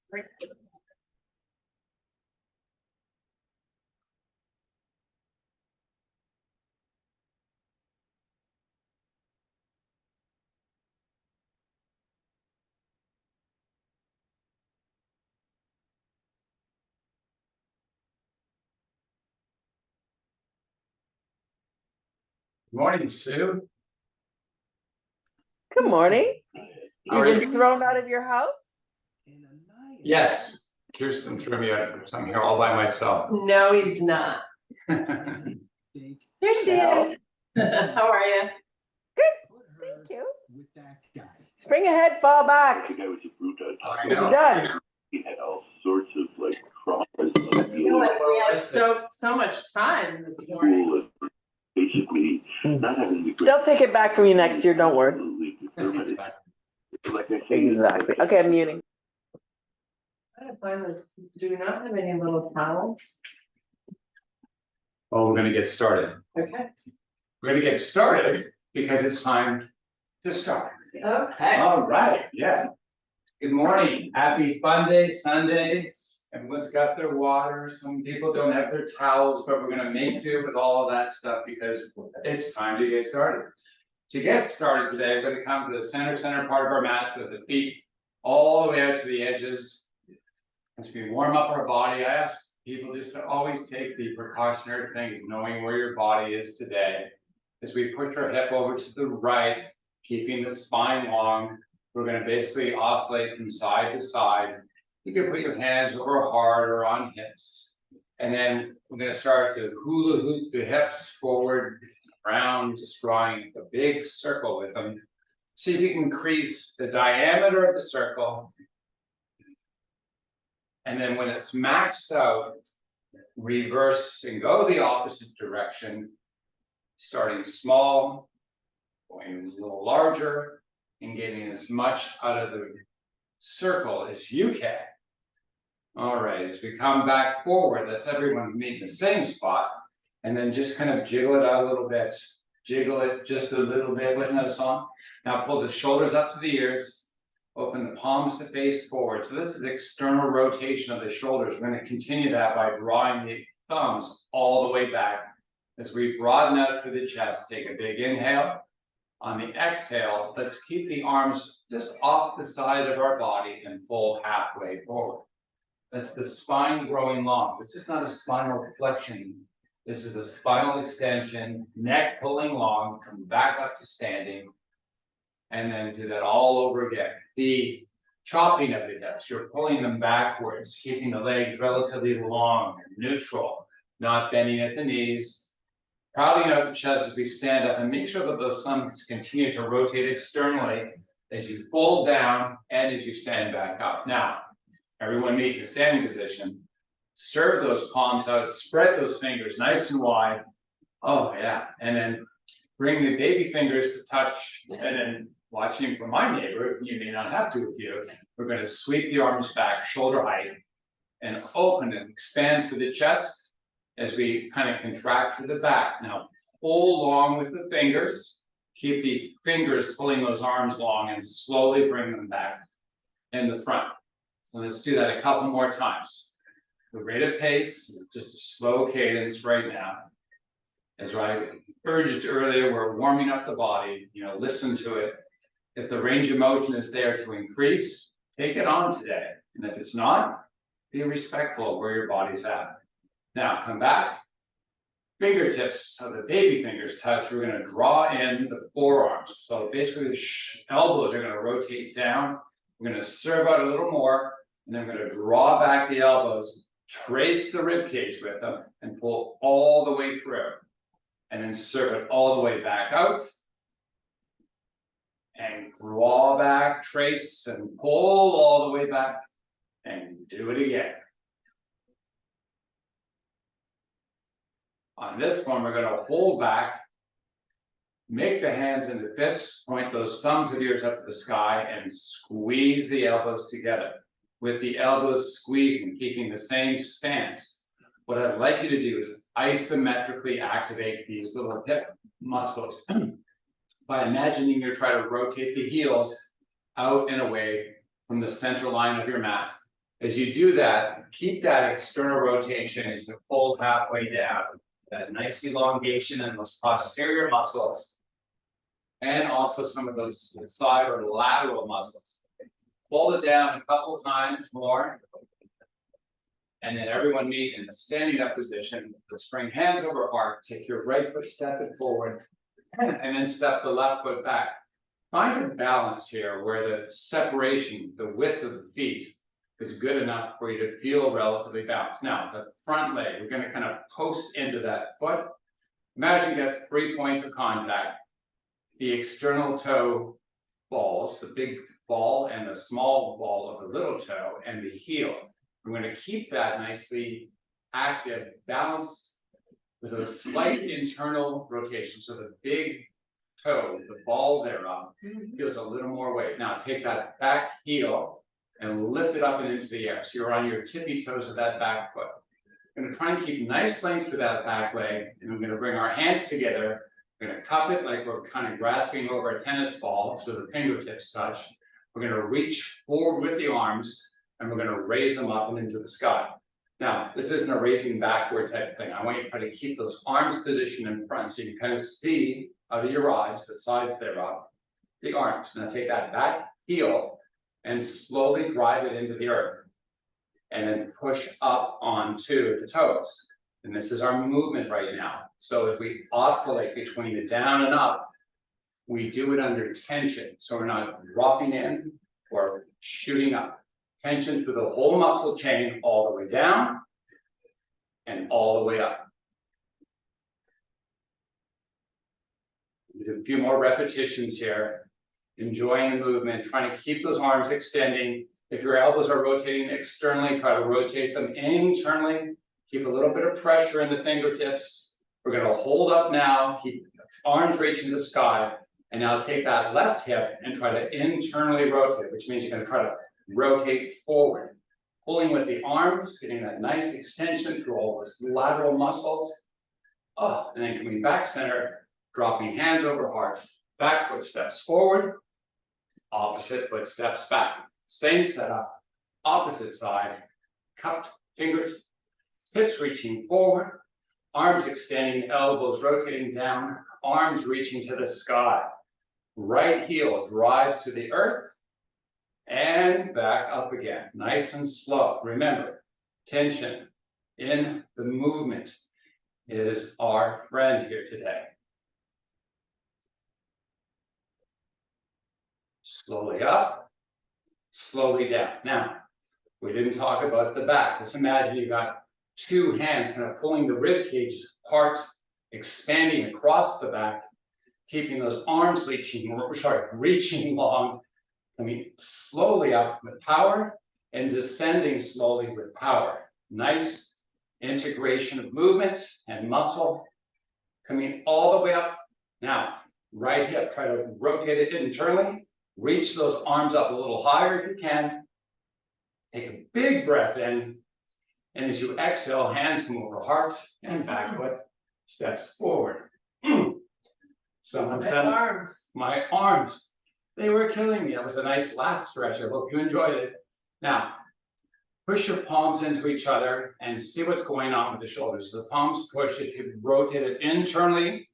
Good morning, Sue. Good morning. How You've are been you? thrown out of your house? Yes, Kirsten threw me out. I'm here all by myself. No, he's not. Good. Here's Dan. How are you? Thank you. Spring ahead, fall back. It's done. He had all sorts of like crosses. I feel like we have so much time this morning. Basically, not having the They'll take it back from you next year, don't worry. Like I say, Exactly. Okay, I'm muting. I gotta find this. Do we not have any little towels? Oh, we're gonna get started. Okay. We're gonna get started because it's time to start. Okay. All right, yeah. Good morning. Happy Fun Day Sunday. Everyone's got their water. Some people don't have their towels, but we're gonna make do with all of that stuff because it's time to get started. To get started today, we're gonna come to the center part of our mat with the feet all the way out to the edges. As we warm up our body, I ask people just to always take the precautionary thing of knowing where your body is today. As we push our hip over to the right, keeping the spine long, we're going to basically oscillate from side to side. You can put your hands over heart or on hips. And then we're going to start to hula hoop the hips forward, around, just drawing a big circle with them. See if you can increase the diameter of the circle. And then when it's maxed out, reverse and go the opposite direction, starting small, going a little larger, and getting as much out of the circle as you can. All right, as we come back forward, let's everyone meet in the same spot, and then just kind of jiggle it out a little bit. Jiggle it just a little bit. Wasn't that a song? Now pull the shoulders up to the ears. Open the palms to face forward. So this is external rotation of the shoulders. We're going to continue that by drawing the thumbs all the way back. As we broaden out through the chest, take a big inhale. On the exhale, let's keep the arms just off the side of our body and fold halfway forward. That's the spine growing long. This is not a spinal flexion. This is a spinal extension, neck pulling long, come back up to standing. And then do that all over again. The chopping of the hips, you're pulling them backwards, keeping the legs relatively long and neutral, not bending at the knees. Crowding out the chest as we stand up, and make sure that those thumbs continue to rotate externally as you fold down and as you stand back up. Now, everyone meet in the standing position. Serve those palms out, spread those fingers nice and wide. Oh yeah, and then bring the baby fingers to touch, and then watching from my neighbor, you may not have to with you, we're going to sweep the arms back, shoulder height, and open and expand through the chest as we kind of contract to the back. Now, pull long with the fingers, keep the fingers pulling those arms long and slowly bring them back in the front. So let's do that a couple more times. The rate of pace, just a slow cadence right now. As I urged earlier, we're warming up the body, listen to it. If the range of motion is there to increase, take it on today. And if it's not, be respectful of where your body's at. Now come back, fingertips, so the baby fingers touch. We're going to draw in the forearms. So basically the elbows are going to rotate down. We're going to serve out a little more, and then we're going to draw back the elbows, trace the rib cage with them, and pull all the way through. And then serve it all the way back out. And draw back, trace, and pull all the way back. And do it again. On this one, we're going to hold back, make the hands into fists, point those thumbs of yours up to the sky, and squeeze the elbows together. With the elbows squeezing, keeping the same stance. What I'd like you to do is isometrically activate these little hip muscles by imagining you're trying to rotate the heels out and away from the center line of your mat. As you do that, keep that external rotation as you fold halfway down. That nice elongation in those posterior muscles. And also some of those side or lateral muscles. Fold it down a couple times more. And then everyone meet in a standing up position. The spring hands over heart. Take your right foot, step it forward. And then step the left foot back. Find a balance here where the separation, the width of the feet is good enough for you to feel relatively balanced. Now, the front leg, we're going to kind of post into that foot. Imagine you have 3 points of contact. The external toe balls, the big ball and the small ball of the little toe and the heel. We're going to keep that nicely active, balanced with a slight internal rotation. So the big toe, the ball thereof, feels a little more weight. Now take that back heel and lift it up and into the air. So you're on your tippy toes of that back foot. We're going to try and keep nice length with that back leg. And we're going to bring our hands together. We're going to cup it like we're kind of grasping over a tennis ball so the fingertips touch. We're going to reach forward with the arms and we're going to raise them up and into the sky. Now, this isn't a raising backward type of thing. I want you to try to keep those arms positioned in front so you can kind of see out of your eyes, the sides thereof, the arms. Now take that back heel and slowly drive it into the earth. And then push up onto the toes. And this is our movement right now. So if we oscillate between the down and up, we do it under tension. So we're not dropping in or shooting up. Tension through the whole muscle chain all the way down and all the way up. Do a few more repetitions here. Enjoying the movement, trying to keep those arms extending. If your elbows are rotating externally, try to rotate them internally. Keep a little bit of pressure in the fingertips. We're going to hold up now, keep arms reaching the sky, and now take that left hip and try to internally rotate, which means you're going to try to rotate forward. Pulling with the arms, getting that nice extension through all those lateral muscles. Oh, and then coming back center, dropping hands over heart. Back foot steps forward, opposite foot steps back. Same setup, opposite side, cupped fingers, hips reaching forward, arms extending, elbows rotating down, arms reaching to the sky. Right heel drives to the earth and back up again, nice and slow. Remember, tension in the movement is our friend here today. Slowly up, slowly down. Now, we didn't talk about the back. Let's imagine you got two hands kind of pulling the rib cage apart, expanding across the back, keeping those arms reaching long. I mean, slowly up with power and descending slowly with power. Nice integration of movement and muscle coming all the way up. Now, right hip, try to rotate it internally. Reach those arms up a little higher if you can. Take a big breath in. And as you exhale, hands come over heart and back foot, steps forward. Someone said, my arms, they were killing me. It was a nice lat stretch. I hope you enjoyed it. Now, push your palms into each other and see what's going on with the shoulders. The palms push. If you rotate it internally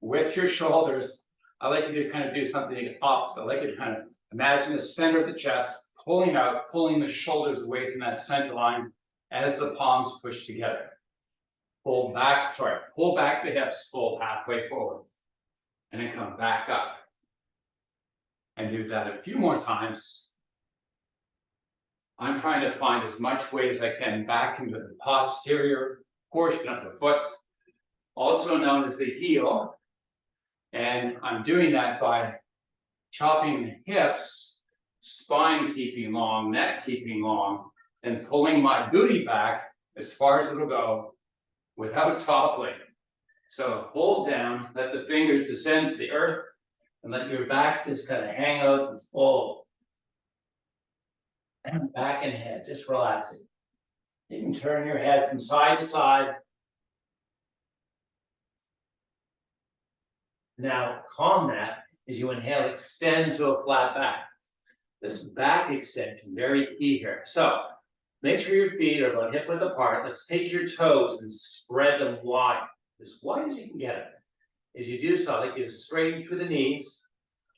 with your shoulders, I like you to kind of do something opposite. I like you to kind of imagine the center of the chest pulling out, pulling the shoulders away from that center line as the palms push together. Pull back the hips, fold halfway forward, and then come back up. And do that a few more times. I'm trying to find as much weight as I can back into the posterior portion of the foot, also known as the heel. And I'm doing that by chopping the hips, spine keeping long, neck keeping long, and pulling my booty back as far as it'll go without toppling. So hold down, let the fingers descend to the earth, and let your back just kind of hang out and fold. And back and head, just relaxing. You can turn your head from side to side. Now, calm that as you inhale, extend to a flat back. This back extension, very key here. So, Make sure your feet are about hip width apart. Let's take your toes and spread them wide, as wide as you can get it. As you do so, like you straighten through the knees.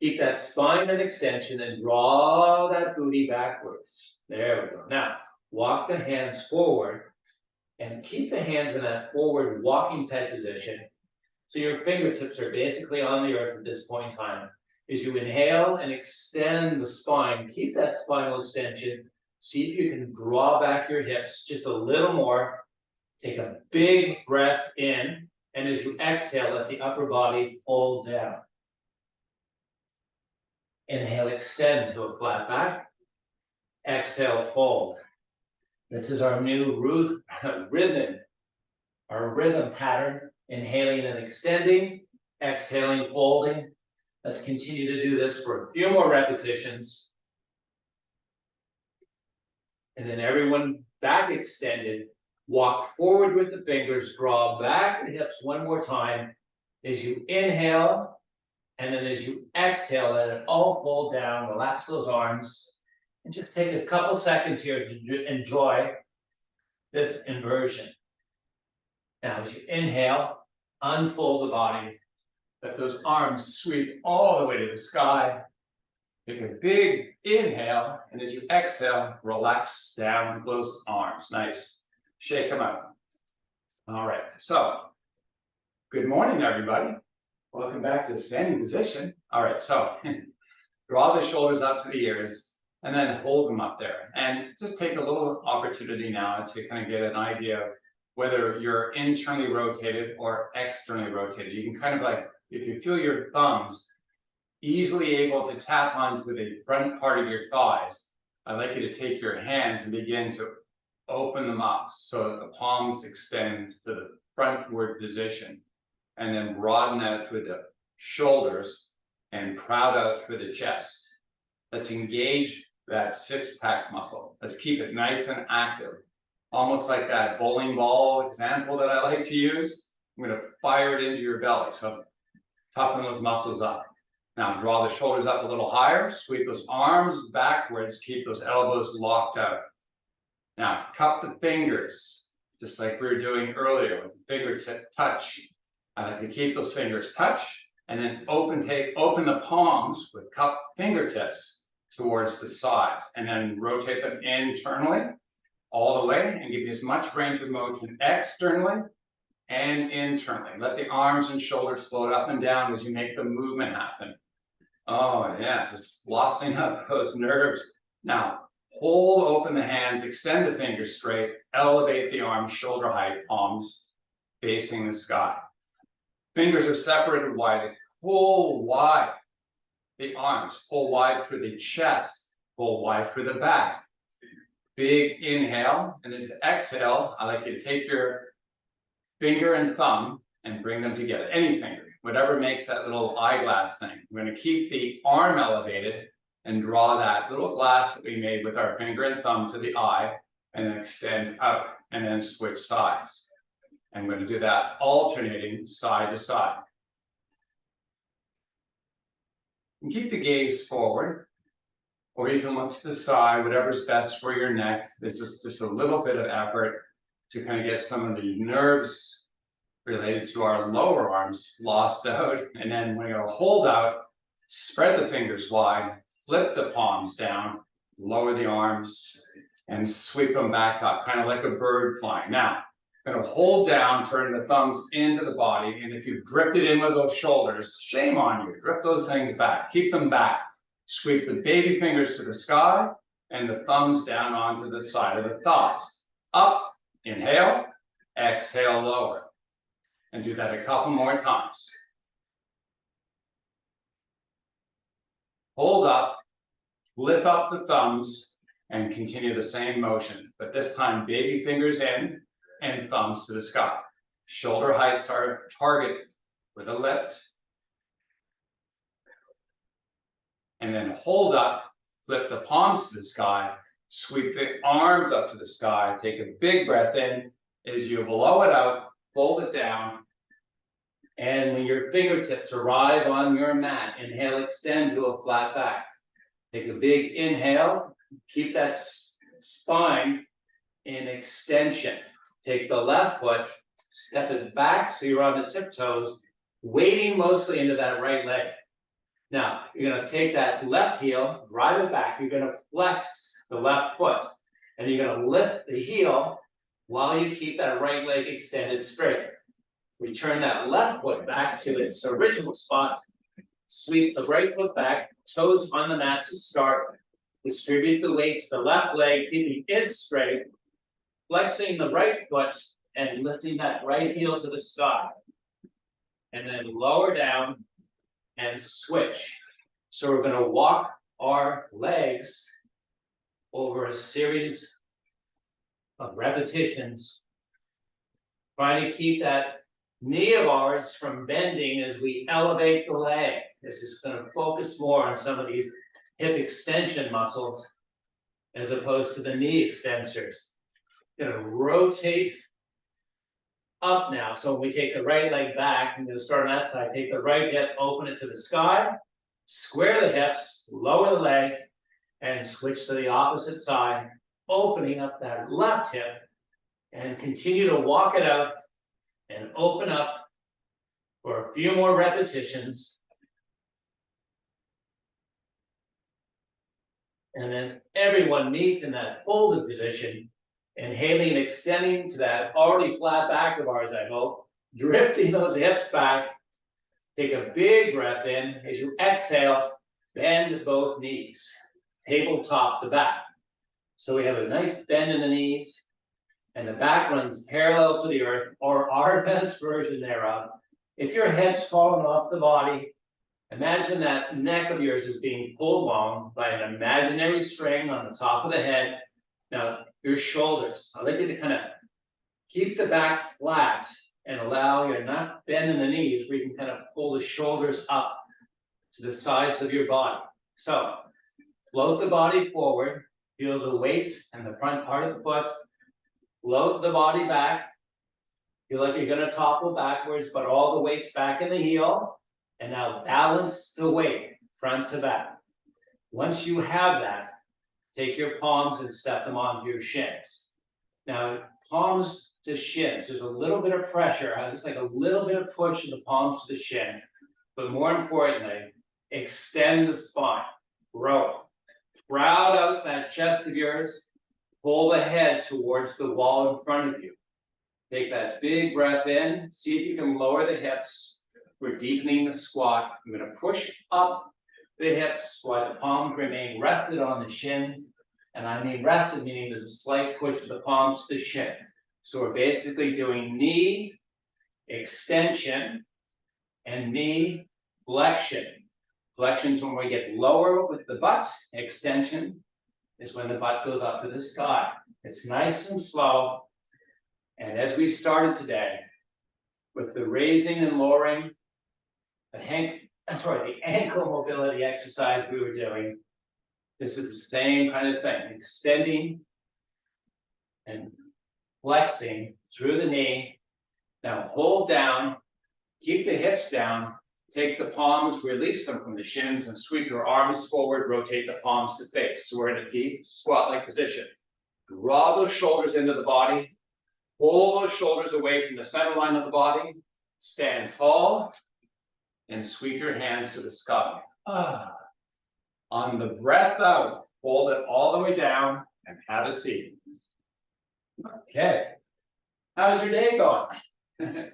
Keep that spine in extension and draw that booty backwards. There we go. Now, walk the hands forward and keep the hands in that forward walking type position. So your fingertips are basically on the earth at this point in time. As you inhale and extend the spine, keep that spinal extension. See if you can draw back your hips just a little more. Take a big breath in, and as you exhale, let the upper body fold down. Inhale, extend to a flat back. Exhale, fold. This is our new rhythm, our rhythm pattern. Inhaling and extending, exhaling, folding. Let's continue to do this for a few more repetitions. And then everyone back extended. Walk forward with the fingers, draw back the hips one more time. As you inhale, and then as you exhale, let it all fold down, relax those arms. And just take a couple seconds here to enjoy this inversion. Now, as you inhale, unfold the body. Let those arms sweep all the way to the sky. Take a big inhale, and as you exhale, relax down, close the arms. Nice. Shake them out. All right, so good morning, everybody. Welcome back to the standing position. All right, so draw the shoulders up to the ears and then hold them up there. And just take a little opportunity now to kind of get an idea of whether you're internally rotated or externally rotated. You can kind of like, if you feel your thumbs easily able to tap onto the front part of your thighs, I'd like you to take your hands and begin to open them up so that the palms extend to the frontward position, and then broaden out through the shoulders and proud out through the chest. Let's engage that six-pack muscle. Let's keep it nice and active. Almost like that bowling ball example that I like to use. I'm going to fire it into your belly. So toughen those muscles up. Now draw the shoulders up a little higher. Sweep those arms backwards. Keep those elbows locked out. Now cup the fingers, just like we were doing earlier with the fingertip touch. I like to keep those fingers touch, and then open the palms with cupped fingertips towards the sides, and then rotate them internally all the way, and give you as much range of motion externally and internally. Let the arms and shoulders float up and down as you make the movement happen. Oh yeah, just flossing up those nerves. Now, hold open the hands, extend the fingers straight, elevate the arms, shoulder height, palms facing the sky. Fingers are separated wide. Pull wide the arms, pull wide through the chest, pull wide through the back. Big inhale, and as you exhale, I like you to take your finger and thumb and bring them together. Any finger, whatever makes that little eyeglass thing. We're going to keep the arm elevated and draw that little glass that we made with our finger and thumb to the eye, and then extend up and then switch sides. I'm going to do that alternating side to side. And keep the gaze forward, or you can look to the side, whatever's best for your neck. This is just a little bit of effort to kind of get some of the nerves related to our lower arms lost out. And then we're going to hold out, spread the fingers wide, flip the palms down, lower the arms, and sweep them back up, kind of like a bird flying. Now, going to hold down, turn the thumbs into the body, and if you've drifted in with those shoulders, shame on you. Drift those things back. Keep them back. Sweep the baby fingers to the sky, and the thumbs down onto the side of the thighs. Up, inhale, exhale, lower. And do that a couple more times. Hold up, flip up the thumbs, and continue the same motion. But this time, baby fingers in, and thumbs to the sky. Shoulder heights are target with a lift. And then hold up, flip the palms to the sky, sweep the arms up to the sky, take a big breath in. As you blow it out, fold it down. And when your fingertips arrive on your mat, inhale, extend to a flat back. Take a big inhale, keep that spine in extension. Take the left foot, step it back so you're on the tiptoes, weighting mostly into that right leg. Now, you're gonna take that left heel, drive it back, you're gonna flex the left foot, and you're gonna lift the heel while you keep that right leg extended straight. Return that left foot back to its original spot, sweep the right foot back, toes on the mat to start, distribute the weight to the left leg, keeping it straight, flexing the right foot and lifting that right heel to the sky. And then lower down and switch. So we're gonna walk our legs over a series of repetitions, trying to keep that knee of ours from bending as we elevate the leg. This is gonna focus more on some of these hip extension muscles as opposed to the knee extensors. Gonna rotate up now. So when we take the right leg back, I'm gonna start on that side, take the right hip, open it to the sky, square the hips, lower the leg, and switch to the opposite side, opening up that left hip, and continue to walk it out and open up for a few more repetitions. And then everyone meet in that folded position, inhaling and extending to that already flat back of ours, I hope, drifting those hips back. Take a big breath in. As you exhale, bend both knees, tabletop the back. So we have a nice bend in the knees, and the back runs parallel to the earth, or our best version thereof. If your head's falling off the body, imagine that neck of yours is being pulled along by an imaginary string on the top of the head. Now, your shoulders, I'd like you to kind of keep the back flat and allow you not bend in the knees, where you can kind of pull the shoulders up to the sides of your body. So, float the body forward, feel the weight and the front part of the foot, float the body back, feel like you're gonna topple backwards, but all the weight's back in the heel, and now balance the weight, front to back. Once you have that, take your palms and step them onto your shins. Now, palms to shins, there's a little bit of pressure, it's like a little bit of push in the palms to the shin, but more importantly, extend the spine, grow. Crowd out that chest of yours, pull the head towards the wall in front of you. Take that big breath in, see if you can lower the hips. We're deepening the squat. I'm gonna push up the hips while the palms remain rested on the shin. And I mean rested, meaning there's a slight push of the palms to the shin. So we're basically doing knee extension and knee flexion. Flexion is when we get lower with the butt. Extension is when the butt goes up to the sky. It's nice and slow. And as we started today, with the raising and lowering, the ankle mobility exercise we were doing, this is the same kind of thing, extending and flexing through the knee. Now hold down, keep the hips down, take the palms, release them from the shins, and sweep your arms forward, rotate the palms to face. So we're in a deep squat-like position. Draw those shoulders into the body, pull those shoulders away from the center line of the body, stand tall, and sweep your hands to the sky. On the breath out, hold it all the way down and have a seat. Okay. How's your day going?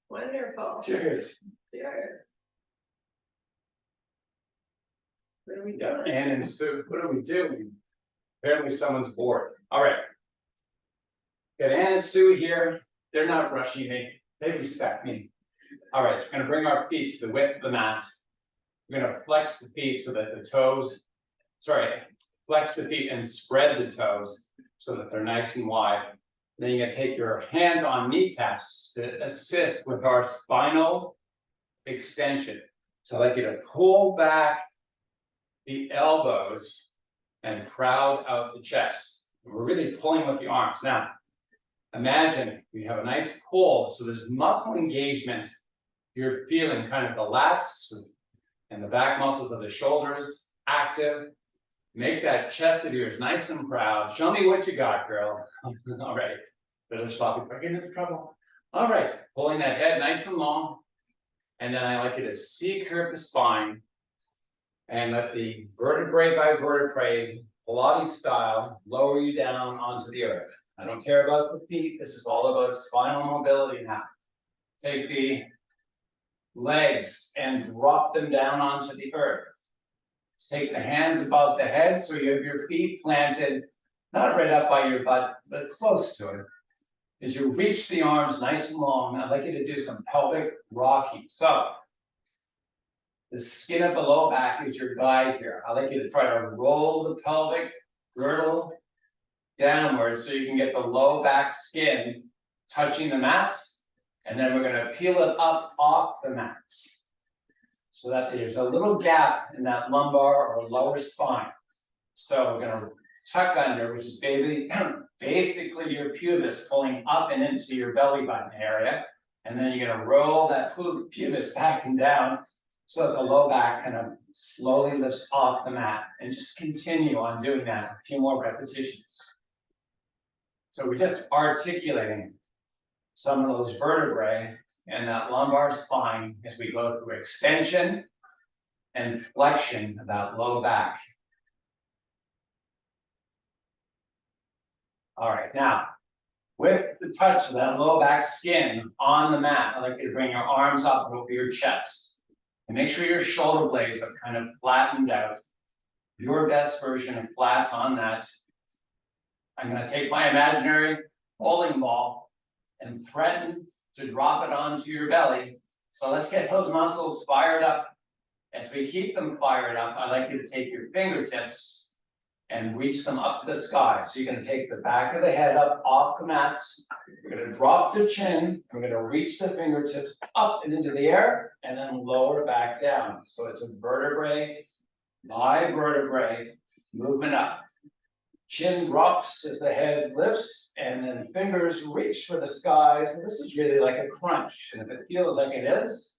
Wonderful. Cheers. Cheers. What are we Yeah, doing? Ann and Sue, what do we do? Apparently someone's bored. All right. Got Ann and Sue here. They're not rushing me. They respect me. All right, so we're gonna bring our feet to the width of the mat. We're gonna flex the feet so that the toes, flex the feet and spread the toes so that they're nice and wide. Then you're gonna take your hands on kneecaps to assist with our spinal extension. So I'd like you to pull back the elbows and crowd out the chest. We're really pulling with the arms. Now, imagine we have a nice pull, so this muscle engagement, you're feeling kind of the lats and the back muscles of the shoulders active. Make that chest of yours nice and proud. Show me what you got, girl. All right. Better stop before I get into trouble. All right. Pulling that head nice and long. And then I like you to C-curve the spine. And let the vertebrae by vertebrae, Pilates style, lower you down onto the earth. I don't care about the feet. This is all about spinal mobility now. Take the legs and drop them down onto the earth. Take the hands above the head so you have your feet planted, not right up by your butt, but close to it. As you reach the arms nice and long, I'd like you to do some pelvic rocking. So, the skin of the low back is your guide here. I'd like you to try to roll the pelvic girdle downwards so you can get the low back skin touching the mat. And then we're going to peel it up off the mat so that there's a little gap in that lumbar or lower spine. So we're going to tuck under, which is basically your pubis pulling up and into your belly button area. And then you're going to roll that pubis back and down so that the low back kind of slowly lifts off the mat, and just continue on doing that a few more repetitions. So we're just articulating some of those vertebrae and that lumbar spine as we go through extension and flexion of that low back. All right, now, with the touch of that low back skin on the mat, I'd like you to bring your arms up over your chest. And make sure your shoulder blades are kind of flattened out. Your best version of flat on that. I'm going to take my imaginary bowling ball and threaten to drop it onto your belly. So let's get those muscles fired up. As we keep them fired up, I'd like you to take your fingertips and reach them up to the sky. So you're going to take the back of the head up off the mat. We're going to drop the chin. We're going to reach the fingertips up and into the air and then lower back down. So it's a vertebrae by vertebrae movement up. Chin drops as the head lifts, and then fingers reach for the skies. And this is really like a crunch. And if it feels like it is,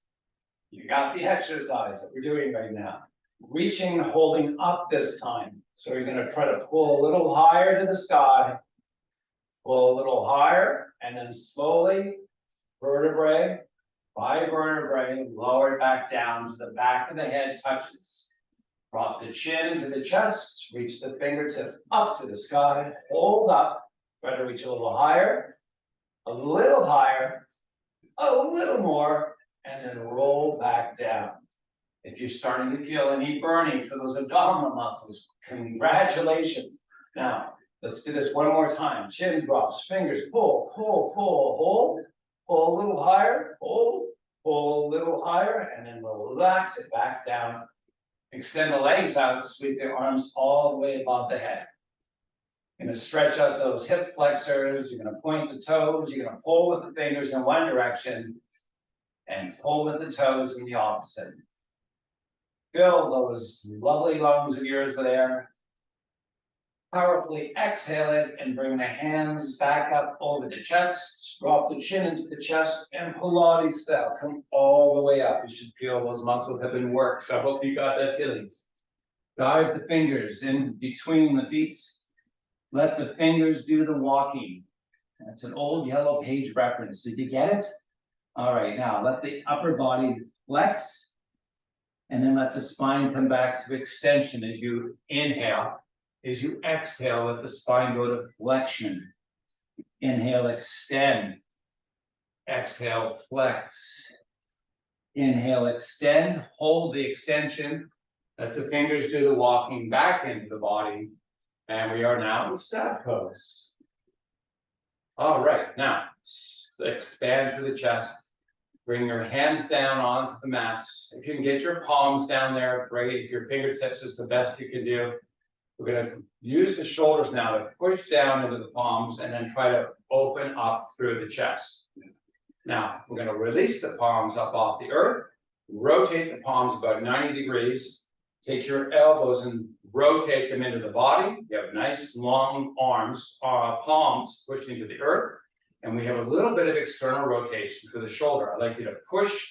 you got the exercise that we're doing right now. Reaching, holding up this time. So you're going to try to pull a little higher to the sky, pull a little higher, and then slowly, vertebrae by vertebrae, lower it back down to the back of the head touches. Drop the chin to the chest, reach the fingertips up to the sky, hold up, try to reach a little higher, a little higher, a little more, and then roll back down. If you're starting to feel any burning for those abdominal muscles, congratulations. Now, let's do this one more time. Chin drops, fingers, pull, pull, pull, hold, pull a little higher, hold, pull a little higher, and then relax it back down. Extend the legs out, sweep the arms all the way above the head. You're going to stretch out those hip flexors, you're going to point the toes, you're going to pull with the fingers in one direction, and pull with the toes in the opposite. Fill those lovely lungs of yours with air. Powerfully exhale it and bring the hands back up over the chest. Drop the chin into the chest and Pilates style. Come all the way up. You should feel those muscles have been worked. So I hope you got that feeling. Guide the fingers in between the feet. Let the fingers do the walking. That's an old yellow page reference. Did you get it? All right, now let the upper body flex. And then let the spine come back to extension as you inhale. As you exhale, let the spine go to flexion. Inhale, extend. Exhale, flex. Inhale, extend. Hold the extension. Let the fingers do the walking back into the body. And we are now in stab pose. All right, now expand through the chest. Bring your hands down onto the mats. If you can get your palms down there, great. If your fingertips is the best you can do. We're going to use the shoulders now to push down into the palms and then try to open up through the chest. Now, we're going to release the palms up off the earth. Rotate the palms about 90 degrees. Take your elbows and rotate them into the body. You have nice long arms, palms pushed into the earth. And we have a little bit of external rotation for the shoulder. I'd like you to push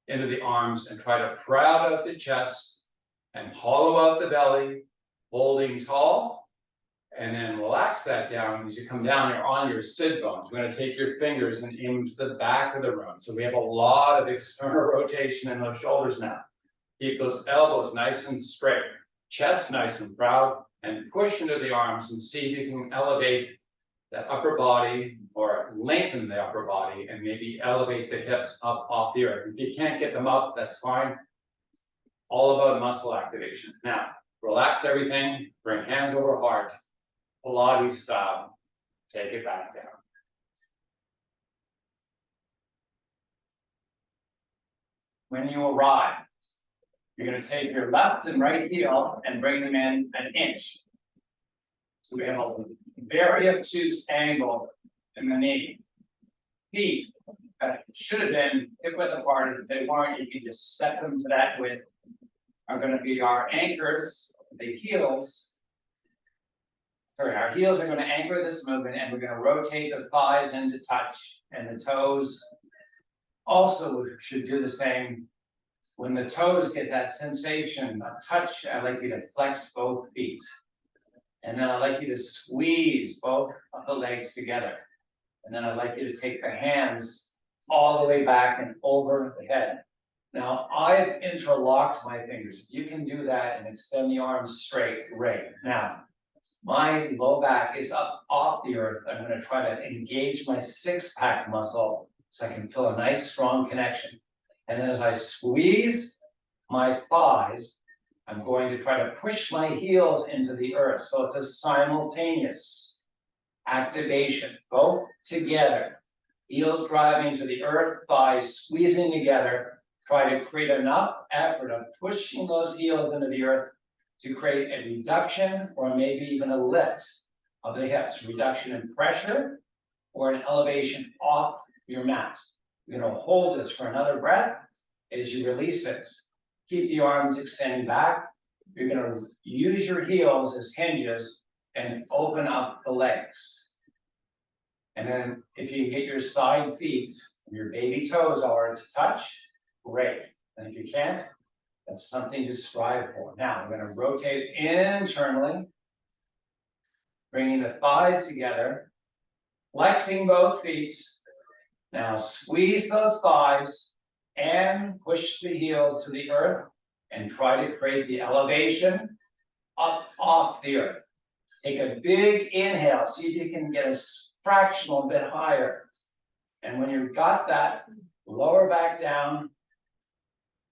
into the arms and try to crowd out the chest and hollow out the belly holding tall. And then relax that down. As you come down, you're on your sit bones. You're going to take your fingers and aim to the back of the room. So we have a lot of external rotation in those shoulders now. Keep those elbows nice and straight, chest nice and proud, and push into the arms and see if you can elevate the upper body or lengthen the upper body and maybe elevate the hips up off the earth. If you can't get them up, that's fine. All about muscle activation. Now, relax everything, bring hands over heart, Pilates style, take it back down. When you arrive, you're going to take your left and right heel and bring them in an inch. So we have a very obtuse angle in the knee. Feet should have been hip width apart. If they weren't, you can just step them to that width. Are going to be our anchors, the heels. Sorry, our heels are going to anchor this movement, and we're going to rotate the thighs into touch, and the toes also should do the same. When the toes get that sensation of touch, I'd like you to flex both feet. And then I'd like you to squeeze both of the legs together. And then I'd like you to take the hands all the way back and over the head. Now, I've interlocked my fingers. You can do that and extend the arms straight, great. Now, my low back is up off the earth. I'm going to try to engage my six-pack muscle so I can feel a nice, strong connection. And then as I squeeze my thighs, I'm going to try to push my heels into the earth. So it's a simultaneous activation, both together. Heels driving to the earth, thighs squeezing together. Try to create enough effort of pushing those heels into the earth to create a reduction or maybe even a lift of the hips. Reduction in pressure or an elevation off your mat. You're going to hold this for another breath. As you release it, keep the arms extending back. You're going to use your heels as hinges and open up the legs. And then if you get your side feet, your baby toes are to touch, great. And if you can't, that's something to strive for. Now, we're going to rotate internally, bringing the thighs together, flexing both feet. Now, squeeze those thighs and push the heels to the earth and try to create the elevation up off the earth. Take a big inhale. See if you can get a fractional bit higher. And when you've got that, lower back down,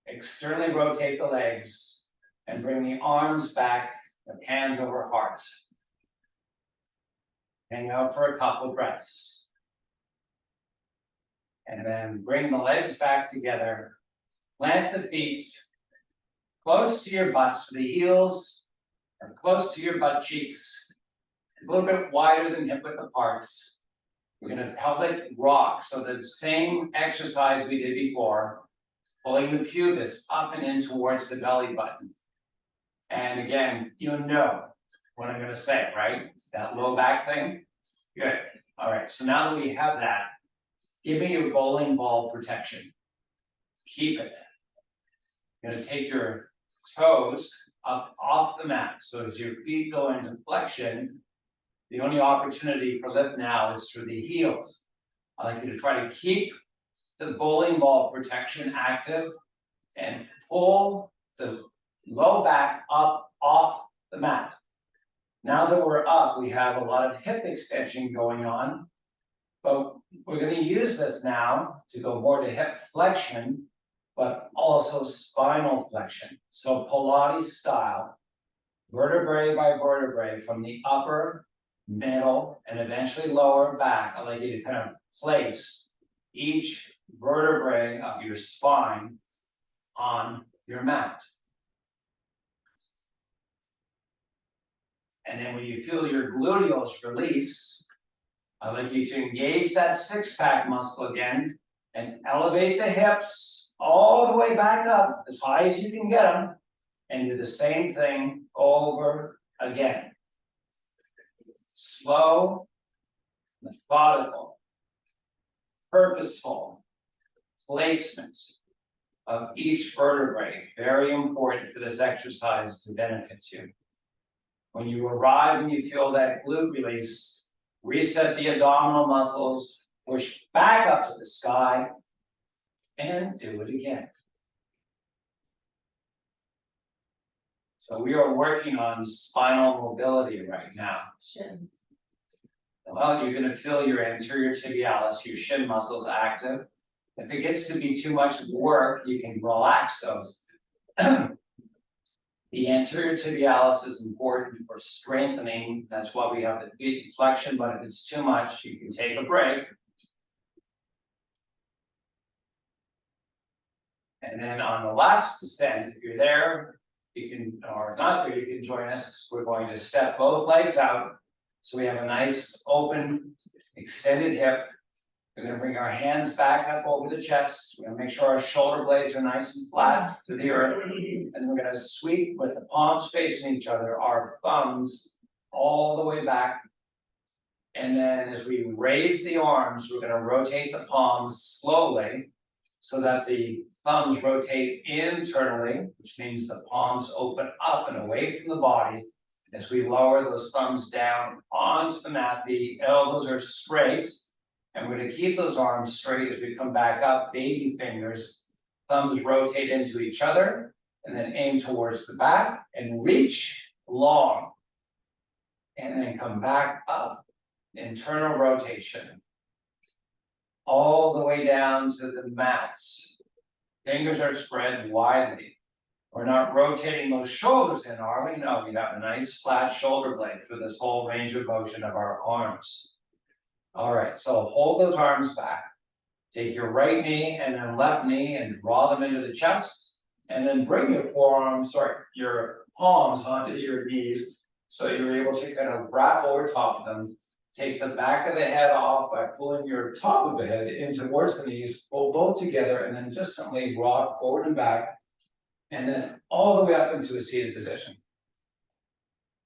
externally rotate the legs and bring the arms back, the hands over heart. Hang out for a couple breaths. And then bring the legs back together. Plant the feet close to your butt, so the heels are close to your butt cheeks, a little bit wider than hip width apart. We're going to pelvic rock, so the same exercise we did before, pulling the pubis up and in towards the belly button. And again, you know what I'm going to say, right? That low back thing. Good. All right. So now that we have that, give me your bowling ball protection. Keep it. You're going to take your toes up off the mat. So as your feet go into flexion, the only opportunity for lift now is through the heels. I'd like you to try to keep the bowling ball protection active and pull the low back up off the mat. Now that we're up, we have a lot of hip extension going on, but we're going to use this now to go more to hip flexion, but also spinal flexion. So Pilates style, vertebrae by vertebrae from the upper, middle, and eventually lower back. I'd like you to kind of place each vertebrae of your spine on your mat. And then when you feel your gluteals release, I'd like you to engage that six-pack muscle again and elevate the hips all the way back up as high as you can get them, and do the same thing over again. Slow, methodical, purposeful placement of each vertebrae. Very important for this exercise to benefit you. When you arrive and you feel that glute release, reset the abdominal muscles, push back up to the sky, and do it again. So we are working on spinal mobility right now. Shins. Well, you're gonna feel your anterior tibialis, your shin muscles active. If it gets to be too much work, you can relax those. The anterior tibialis is important for strengthening. That's why we have the feet flexion, but if it's too much, you can take a break. And then on the last descent, if you're there, you can, or not there, you can join us. We're going to step both legs out. So we have a nice open, extended hip. We're gonna bring our hands back up over the chest. We're gonna make sure our shoulder blades are nice and flat to the earth. And we're gonna sweep with the palms facing each other, our thumbs all the way back. And then as we raise the arms, we're gonna rotate the palms slowly so that the thumbs rotate internally, which means the palms open up and away from the body. As we lower those thumbs down onto the mat, the elbows are straight. And we're gonna keep those arms straight as we come back up, baby fingers, thumbs rotate into each other, and then aim towards the back and reach long. And then come back up, internal rotation. All the way down to the mats. Fingers are spread widely. We're not rotating those shoulders in, are we? No, we have a nice flat shoulder blade for this whole range of motion of our arms. All right, so hold those arms back. Take your right knee and then left knee and draw them into the chest. And then bring your your palms onto your knees. So you're able to kind of wrap over top of them. Take the back of the head off by pulling your top of the head in towards the knees, pull both together, and then just simply rock forward and back. And then all the way up into a seated position.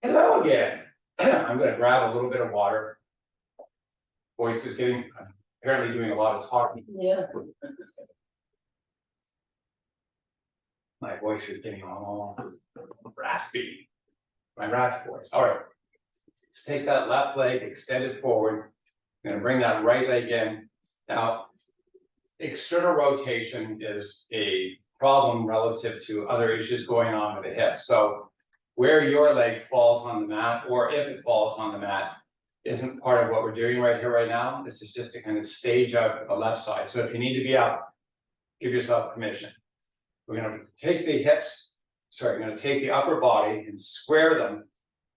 Hello again. I'm gonna grab a little bit of water. Voice is getting, apparently doing a lot of talking. Yeah. My voice is getting all raspy. My raspy voice. All right. Let's take that left leg, extend it forward. I'm gonna bring that right leg in. Now, external rotation is a problem relative to other issues going on with the hips. So where your leg falls on the mat, or if it falls on the mat, isn't part of what we're doing right here, right now. This is just to kind of stage out the left side. So if you need to be up, give yourself permission. We're gonna take the hips, we're gonna take the upper body and square them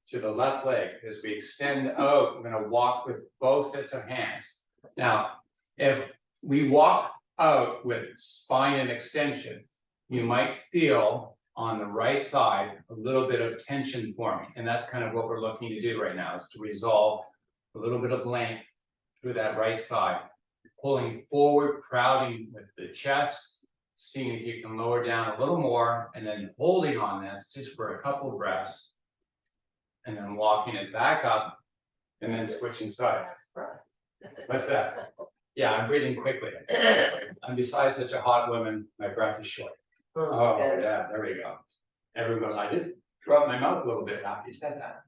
to the left leg. As we extend out, we're gonna walk with both sets of hands. Now, if we walk out with spine and extension, you might feel on the right side a little bit of tension forming. And that's kind of what we're looking to do right now, is to resolve a little bit of length through that right side. Pulling forward, crowding with the chest, seeing if you can lower down a little more, and then holding on this just for a couple of breaths. And then walking it back up, and then switching sides. What's that? Yeah, I'm breathing quickly. And besides such a hot woman, my breath is short. Oh, yeah, there we go. Everyone goes, I just threw up my mouth a little bit after you said that.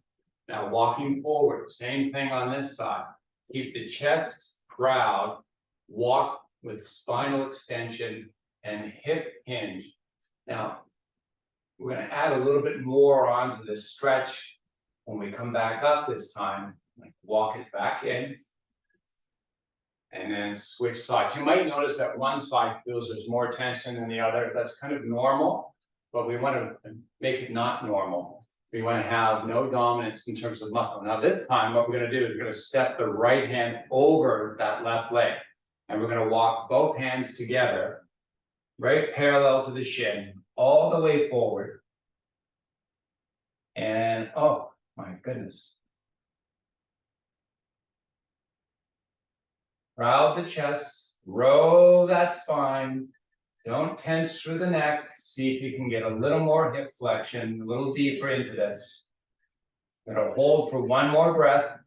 Now walking forward, same thing on this side. Keep the chest proud, walk with spinal extension and hip hinge. Now, we're gonna add a little bit more onto this stretch when we come back up this time. Like walk it back in. And then switch sides. You might notice that one side feels there's more tension than the other. That's kind of normal, but we want to make it not normal. We want to have no dominance in terms of muscle. Now this time, what we're going to do is we're going to step the right hand over that left leg. And we're going to walk both hands together, right parallel to the shin, all the way forward. And, oh my goodness. Crowd the chest, roll that spine. Don't tense through the neck. See if you can get a little more hip flexion, a little deeper into this. Gonna hold for one more breath.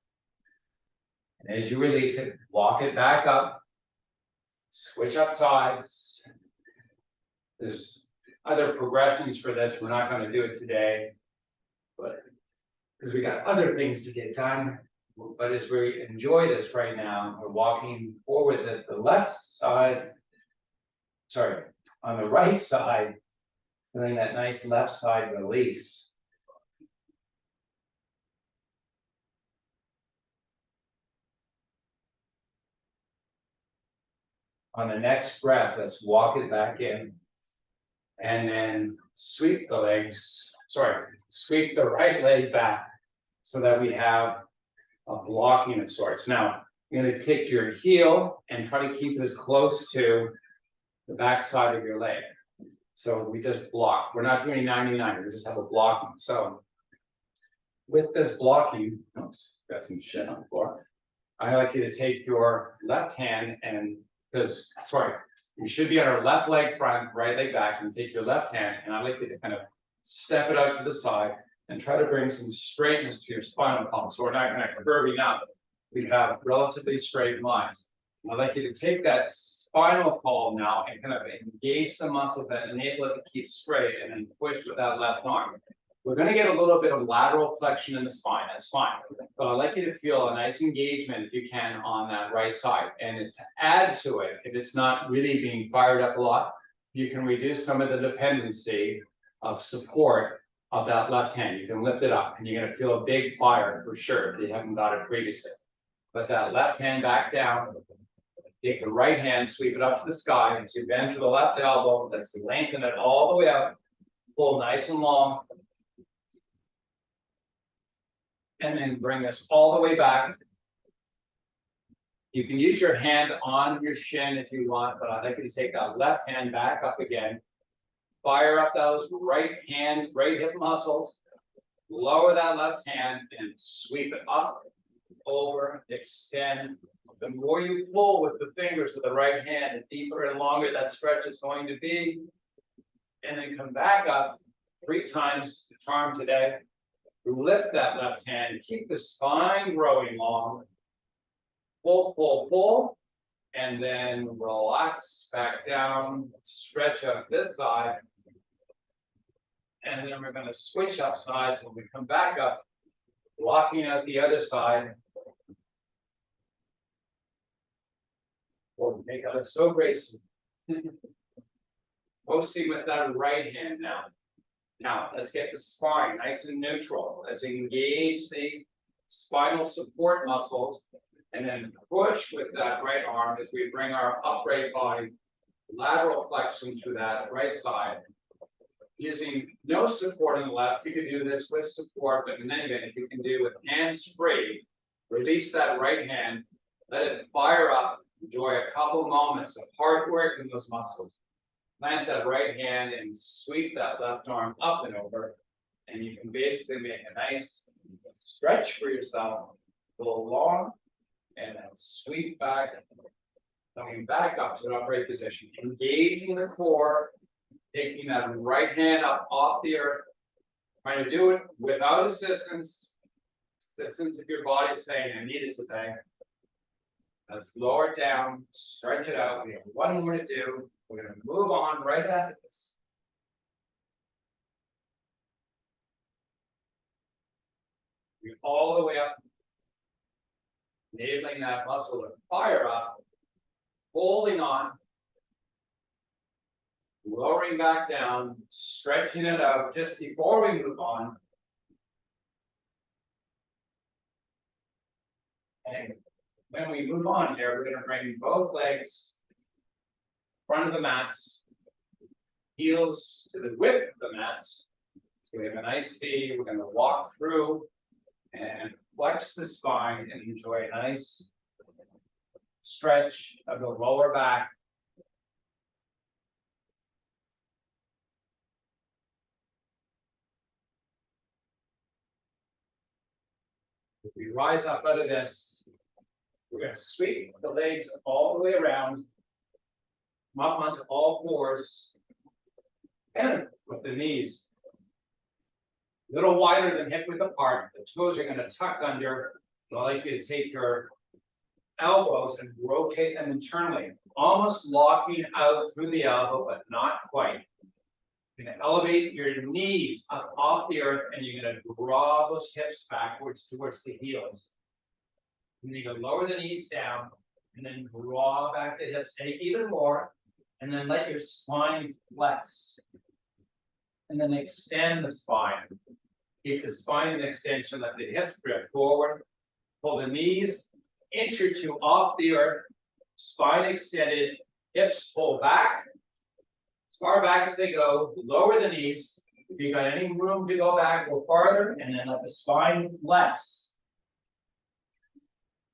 And as you release it, walk it back up. Switch up sides. There's other progressions for this. We're not going to do it today. But because we got other things to get done. But as we enjoy this right now, we're walking forward at the left side. Sorry, on the right side, doing that nice left side release. On the next breath, let's walk it back in. And then sweep the legs, sweep the right leg back so that we have a blocking of sorts. Now, you're going to take your heel and try to keep it as close to the back side of your leg. So we just block. We're not doing 99, we just have a blocking. So with this blocking, oops, got some shit on the floor. I like you to take your left hand and you should be on our left leg front, right leg back, and take your left hand, and I like you to kind of step it out to the side and try to bring some straightness to your spinal column. So we're not kind of curving up. We have relatively straight lines. I'd like you to take that spinal column now and kind of engage the muscles that enable it to keep straight and then push with that left arm. We're going to get a little bit of lateral flexion in the spine, that's fine. But I'd like you to feel a nice engagement if you can on that right side. And to add to it, if it's not really being fired up a lot, you can reduce some of the dependency of support of that left hand. You can lift it up and you're going to feel a big fire for sure if you haven't got it previously. Put that left hand back down. Take the right hand, sweep it up to the sky. As you bend to the left elbow, let's lengthen it all the way out. Pull nice and long. And then bring this all the way back. You can use your hand on your shin if you want, but I'd like you to take that left hand back up again. Fire up those right hip muscles. Lower that left hand and sweep it up, over, extend. The more you pull with the fingers of the right hand, the deeper and longer that stretch is going to be. And then come back up 3 times the charm today. Lift that left hand, keep the spine growing long. Pull, pull, pull, and then relax back down, stretch up this side. And then we're going to switch up sides when we come back up, blocking out the other side. We'll make it so graceful. Mostly with that right hand now. Now, let's get the spine nice and neutral. Let's engage the spinal support muscles and then push with that right arm as we bring our upright body lateral flexion to that right side. Using no support on the left, you can do this with support, but in any event, if you can do with hands free, release that right hand, let it fire up, enjoy a couple moments of hard work in those muscles. Plant that right hand and sweep that left arm up and over. And you can basically make a nice stretch for yourself. Go long and then sweep back. Coming back up to an upright position. Engaging the core. Taking that right hand up off the earth. Trying to do it without assistance. Assistance if your body is saying, I need it today. Let's lower it down, stretch it out. We have one more to do. We're going to move on right after this. All the way up, enabling that muscle to fire up, holding on, lowering back down, stretching it out just before we move on. And when we move on here, we're going to bring both legs front of the mats, heels to the width of the mats. So we have a nice V. We're going to walk through and flex the spine and enjoy a nice stretch of the lower back. If we rise up out of this, we're going to sweep the legs all the way around. Come up onto all fours and with the knees a little wider than hip width apart. The toes are going to tuck under. I'd like you to take your elbows and rotate them internally, almost locking out through the elbow, but not quite. You're gonna elevate your knees up off the earth and you're gonna draw those hips backwards towards the heels. And you're gonna lower the knees down and then draw back the hips, take even more, and then let your spine flex. And then extend the spine. Keep the spine in extension, let the hips drift forward. Pull the knees inch or two off the earth, spine extended, hips pull back. As far back as they go, lower the knees. If you got any room to go back, go farther, and then let the spine flex.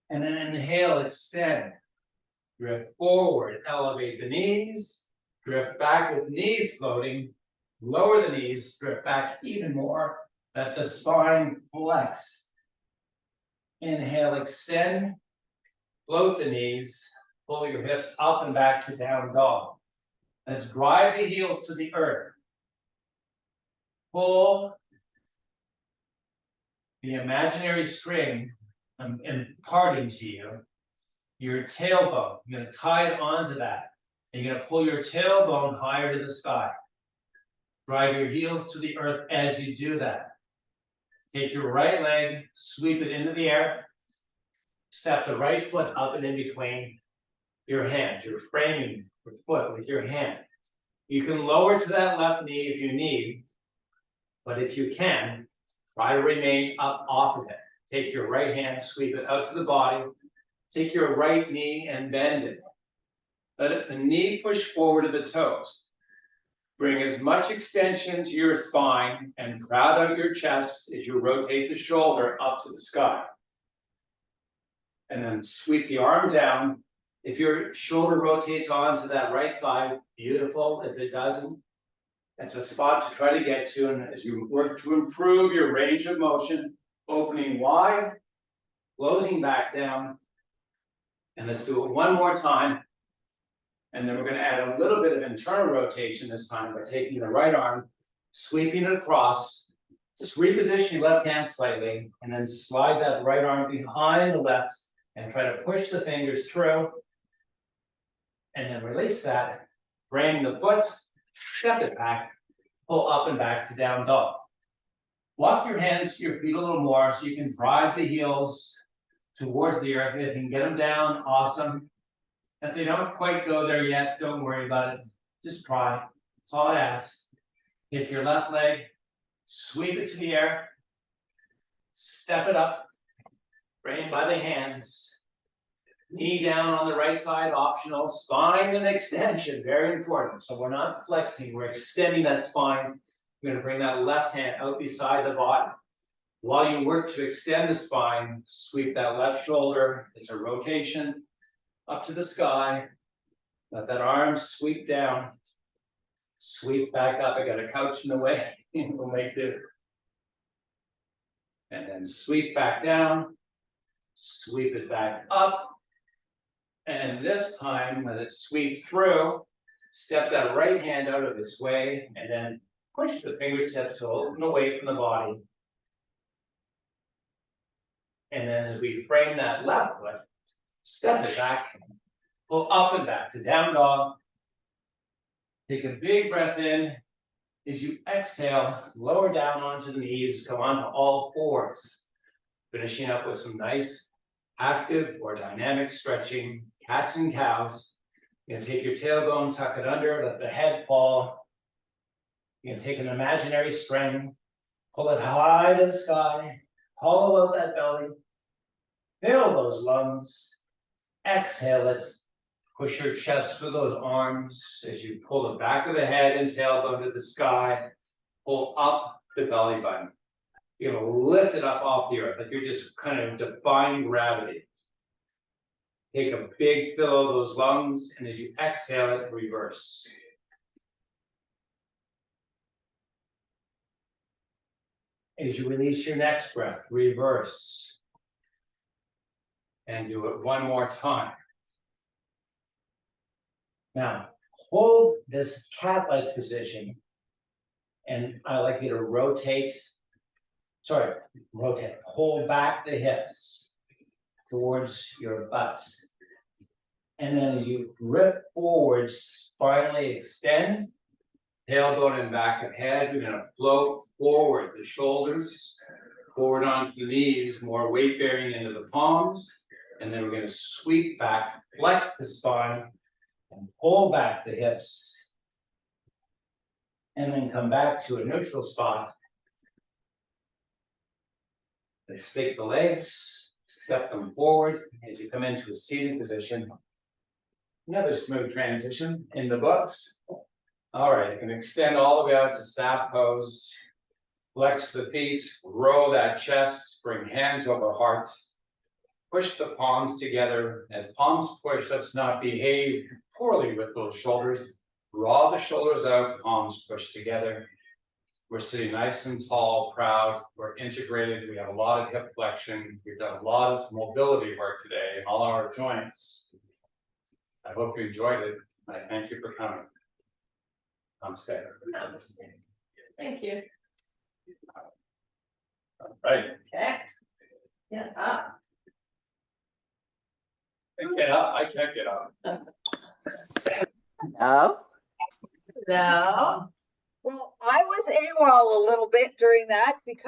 And then inhale, extend. Drift forward, elevate the knees. Drift back with knees floating. Lower the knees, drift back even more. Let the spine flex. Inhale, extend. Float the knees. Pull your hips up and back to down dog. Let's drive the heels to the earth. Pull the imaginary string imparting to you your tailbone. You're going to tie it onto that. And you're going to pull your tailbone higher to the sky. Drive your heels to the earth as you do that. Take your right leg, sweep it into the air. Step the right foot up and in between your hands. You're framing your foot with your hand. You can lower to that left knee if you need, but if you can, try to remain up off of it. Take your right hand, sweep it out to the body. Take your right knee and bend it. Let the knee push forward to the toes. Bring as much extension to your spine and crowd out your chest as you rotate the shoulder up to the sky. And then sweep the arm down. If your shoulder rotates onto that right thigh, beautiful. If it doesn't, that's a spot to try to get to. And as you work to improve your range of motion, opening wide, closing back down. And let's do it one more time. And then we're going to add a little bit of internal rotation this time by taking the right arm, sweeping it across. Just reposition your left hand slightly, and then slide that right arm behind the left and try to push the fingers through. And then release that, frame the foot, step it back, pull up and back to down dog. Walk your hands to your feet a little more so you can drive the heels towards the earth. If you can get them down, awesome. If they don't quite go there yet, don't worry about it. Just try. That's all I ask. Take your left leg, sweep it to the air, step it up, frame by the hands. Knee down on the right side, optional. Spine and extension, very important. So we're not flexing, we're extending that spine. We're going to bring that left hand out beside the body. While you work to extend the spine, sweep that left shoulder. It's a rotation up to the sky. Let that arm sweep down. Sweep back up. I got a couch in the way. We'll make do. And then sweep back down. Sweep it back up. And this time, let it sweep through. Step that right hand out of its way, and then push the fingertips open away from the body. And then as we frame that left foot, step it back, pull up and back to down dog. Take a big breath in. As you exhale, lower down onto the knees, come onto all fours. Finishing up with some nice active or dynamic stretching, cats and cows. You're gonna take your tailbone, tuck it under, let the head fall. You're gonna take an imaginary string, pull it high to the sky, hollow out that belly, fill those lungs, exhale it, push your chest through those arms as you pull the back of the head and tailbone to the sky, pull up the belly button. You're gonna lift it up off the earth, like you're just kind of defying gravity. Take a big fill of those lungs, and as you exhale it, reverse. As you release your next breath, reverse. And do it one more time. Now, hold this cat-like position, and I like you to rotate. Hold back the hips towards your butt. And then as you drift forward, spinally extend, tailbone and back of head. We're gonna float forward, the shoulders forward onto the knees, more weight bearing into the palms. And then we're gonna sweep back, flex the spine, and pull back the hips. And then come back to a neutral spot. Then stick the legs, step them forward as you come into a seated position. Another smooth transition in the books. All right, you can extend all the way out to staff pose. Flex the feet, roll that chest, bring hands over heart. Push the palms together. As palms push, let's not behave poorly with those shoulders. Draw the shoulders out, palms push together. We're sitting nice and tall, proud. We're integrated. We have a lot of hip flexion. We've done a lot of mobility work today in all our joints. I hope you enjoyed it. I thank you for coming. Namaste. Thank you. Right. Okay. Yeah, up. Get up. I can't get up. No. No. Well, I was AWOL a little bit during that because